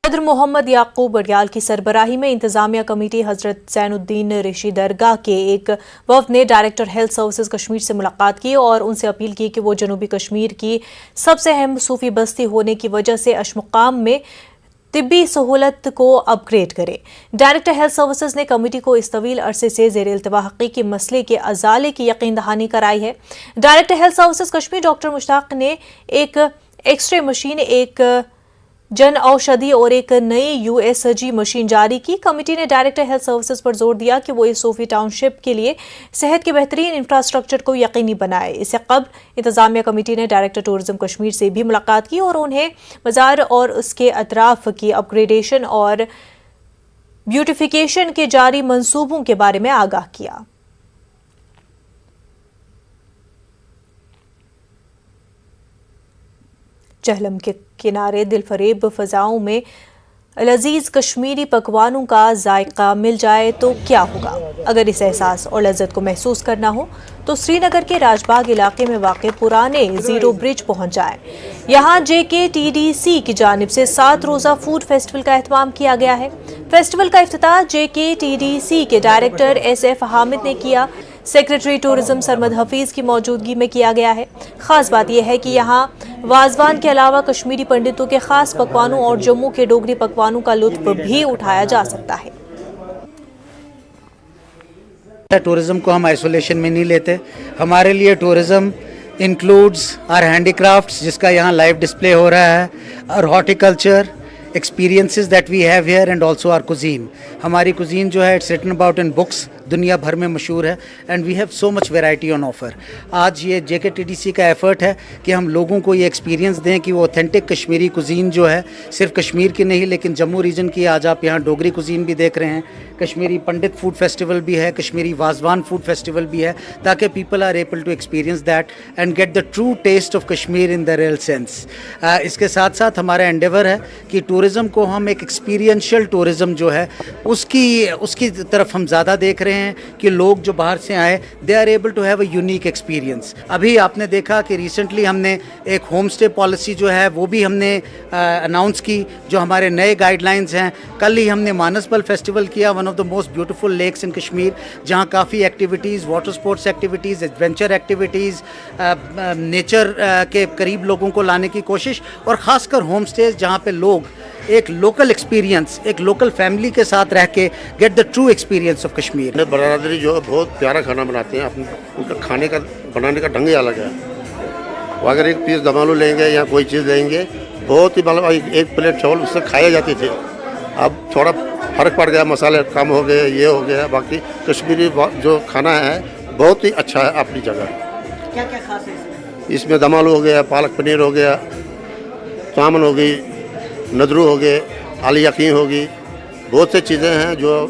صدر محمد یعقوب بڑیال کی سربراہی میں انتظامیہ کمیٹی حضرت زین الدین رشی درگاہ کے ایک وفد نے ڈائریکٹر ہیلتھ سروسز کشمیر سے ملاقات کی اور ان سے اپیل کی کہ وہ جنوبی کشمیر کی سب سے اہم صوفی بستی ہونے کی وجہ سے اشمقام میں طبی سہولت کو اپ گریڈ کرے۔ ڈائریکٹر ہیلتھ سروسز نے کمیٹی کو اس طویل عرصے سے زیر التواء حقیقی مسئلے کے ازالے کی یقین دہانی کرائی ہے۔ Director health services Kashmir doctor Mushtaq نے ایک ایکس رے مشین، ایک جن اوشدھی اور ایک نئی USG مشین جاری کی۔ کمیٹی نے ڈائریکٹر ہیلتھ سروسز پر زور دیا کہ وہ اس صوفی ٹاؤن شپ کے لیے صحت کے بہترین انفراسٹرکچر کو یقینی بنائے۔ اس سے قبل انتظامیہ کمیٹی نے ڈائریکٹر ٹورزم کشمیر سے بھی ملاقات کی اور انہیں مزار اور اس کے اطراف کی اپ گریڈیشن اور بیوٹیفیکیشن کے جاری منصوبوں کے بارے میں آگاہ کیا۔ جہلم کے کنارے دل فریب فضاؤں میں لذیذ کشمیری پکوانوں کا ذائقہ مل جائے تو کیا ہوگا؟ اگر اس احساس اور لذت کو محسوس کرنا ہو تو سری نگر کے راج باغ علاقے میں واقع پرانے زیرو برج پہنچ جائیں۔ یہاں JKTDC کی جانب سے 7 روزہ فوڈ فیسٹیول کا اہتمام کیا گیا ہے۔ فیسٹیول کا افتتاح JKTDC کے ڈائریکٹر SF حامد نے کیا۔ سیکریٹری ٹورزم سرمد حفیظ کی موجودگی میں کیا گیا ہے۔ خاص بات یہ ہے کہ یہاں وازوان کے علاوہ کشمیری پنڈتوں کے خاص پکوانوں اور جموں کے ڈوگری پکوانوں کا لطف بھی اٹھایا جا سکتا ہے۔ ٹورزم کو ہم آئسولیشن میں نہیں لیتے۔ ہمارے لیے ٹورزم انکلوڈز آر ہینڈی کرافٹس، جس کا یہاں لائیو ڈسپلے ہو رہا ہے، اور horticulture experiences that we have here and also our cuisine. ہماری cuisine جو ہے it's written about in books، دنیا بھر میں مشہور ہے، and we have so much variety on offer. آج یہ JKTDC کا ایفرٹ ہے کہ ہم لوگوں کو یہ ایکسپیرینس دیں کہ وہ اوتھینٹک کشمیری cuisine جو ہے صرف کشمیر کی نہیں لیکن جموں ریجن کی، آج آپ یہاں ڈوگری cuisine بھی دیکھ رہے ہیں، کشمیری پنڈت فوڈ فیسٹیول بھی ہے، کشمیری وازوان فوڈ فیسٹیول بھی ہے، تاکہ people are able to experience that and get the true taste of Kashmir in the real sense. اس کے ساتھ ساتھ ہمارا انڈیور ہے کہ ٹورزم کو ہم ایک ایکسپیرینشل ٹورزم جو ہے اس کی طرف ہم زیادہ دیکھ رہے ہیں کہ لوگ جو باہر سے آئے they are able to have a unique experience. ابھی آپ نے دیکھا کہ ریسنٹلی ہم نے ایک ہوم اسٹے پالیسی جو ہے وہ بھی ہم نے اناؤنس کی، جو ہمارے نئے گائیڈ لائنز ہیں۔ کل ہی ہم نے مانسبل فیسٹیول کیا، one of the most beautiful lakes in Kashmir, جہاں کافی activities, water sports activities, adventure activities, nature کے قریب لوگوں کو لانے کی کوشش، اور خاص کر ہوم اسٹیز جہاں پہ لوگ ایک لوکل ایکسپیرینس، ایک لوکل فیملی کے ساتھ رہ کے get the true experience of Kashmir. برادری جو ہے بہت پیارا کھانا بناتے ہیں، ان کا کھانے کا بنانے کا ڈھنگ ہی الگ ہے۔ وہ اگر ایک پیس دمالو لیں گے یا کوئی چیز لیں گے، بہت ہی مطلب ایک پلیٹ چاول اس سے کھائے جاتے تھے، اب تھوڑا فرق پڑ گیا، مسالے کم ہو گئے، یہ ہو گیا۔ باقی کشمیری جو کھانا ہے بہت ہی اچھا ہے اپنی جگہ۔ کیا کیا خاص ہے اس میں دمالو ہو گیا، پالک پنیر ہو گیا، چامن ہو گئی، ندرو ہو گئے، آلو یخنی ہوگی، بہت سے چیزیں ہیں جو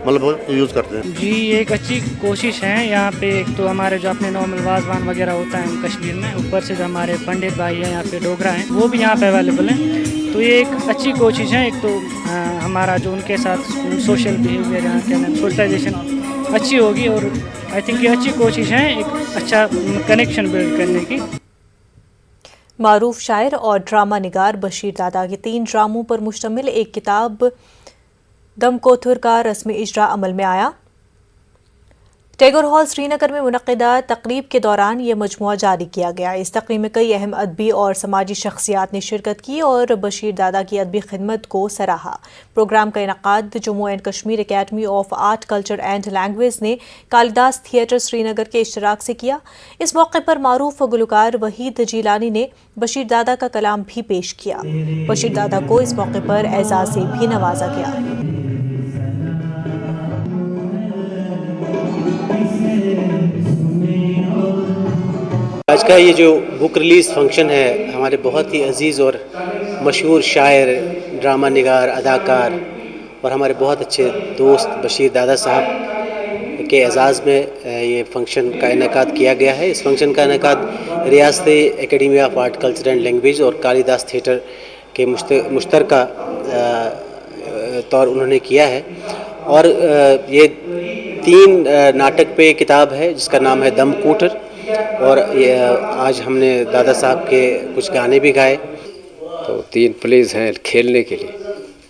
مطلب یوز کرتے ہیں۔ جی یہ ایک اچھی کوشش ہے یہاں پہ۔ ایک تو ہمارے جو اپنے نارمل وازوان وغیرہ ہوتا ہے کشمیر میں، اوپر سے جو ہمارے پنڈت بھائی ہیں یہاں پہ ڈوگرا ہیں وہ بھی یہاں پہ اویلیبل ہیں، تو یہ ایک اچھی کوشش ہے۔ ایک تو ہمارا جو ان کے ساتھ سوشل بیہیویئر یہاں کیا نام سوشلائزیشن اچھی ہوگی، اور آئی تھنک یہ اچھی کوشش ہے ایک اچھا کنیکشن بلڈ کرنے کی۔ معروف شاعر اور ڈرامہ نگار بشیر دادا کے 3 ڈراموں پر مشتمل ایک کتاب دم کوتھر کا رسمی اجرا عمل میں آیا۔ ٹیگور ہال سری نگر میں منعقدہ تقریب کے دوران یہ مجموعہ جاری کیا گیا۔ اس تقریب میں کئی اہم ادبی اور سماجی شخصیات نے شرکت کی اور بشیر دادا کی ادبی خدمت کو سراہا۔ پروگرام کا انعقاد Jammu and Kashmir academy of art culture and language نے کالیداس تھیٹر سری نگر کے اشتراک سے کیا۔ اس موقع پر معروف گلوکار وحید جیلانی نے بشیر دادا کا کلام بھی پیش کیا۔ بشیر دادا کو اس موقع پر اعزاز سے بھی نوازا گیا۔ آج کا یہ جو بک ریلیز فنکشن ہے، ہمارے بہت ہی عزیز اور مشہور شاعر، ڈرامہ نگار، اداکار اور ہمارے بہت اچھے دوست بشیر دادا صاحب کے اعزاز میں یہ فنکشن کا انعقاد کیا گیا ہے۔ اس فنکشن کا انعقاد ریاستی academy of art culture and language اور کالیداس تھیٹر کے مشترکہ طور انہوں نے کیا ہے، اور یہ 3 ناٹک پہ کتاب ہے جس کا نام ہے دم کوٹر، اور آج ہم نے دادا صاحب کے کچھ گانے بھی گائے۔ تو 3 پلیز ہیں کھیلنے کے لیے۔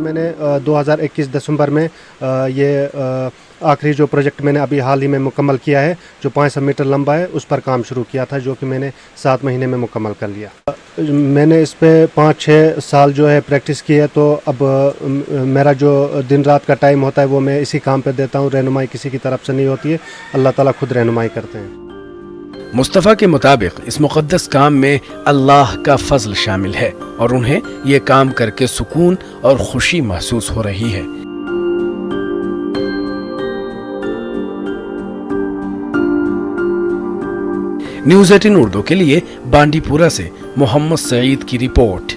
میں نے 2021 دسمبر میں یہ آخری جو پروجیکٹ میں نے ابھی حال ہی میں مکمل کیا ہے جو 500 میٹر لمبا ہے اس پر کام شروع کیا تھا جو کہ میں نے 7 مہینے میں مکمل کر لیا. میں نے اس پہ 5-6 سال جو ہے پریکٹس کی ہے تو اب میرا جو دن رات کا ٹائم ہوتا ہے وہ میں اسی کام پہ دیتا ہوں. رہنمائی کسی کی طرف سے نہیں ہوتی ہے, اللہ تعالیٰ خود رہنمائی کرتے ہیں. مصطفیٰ کے مطابق اس مقدس کام میں اللہ کا فضل شامل ہے اور انہیں یہ کام کر کے سکون اور خوشی محسوس ہو رہی ہے. نیوز 18 اردو کے لیے بانڈی پورہ سے محمد سعید کی رپورٹ.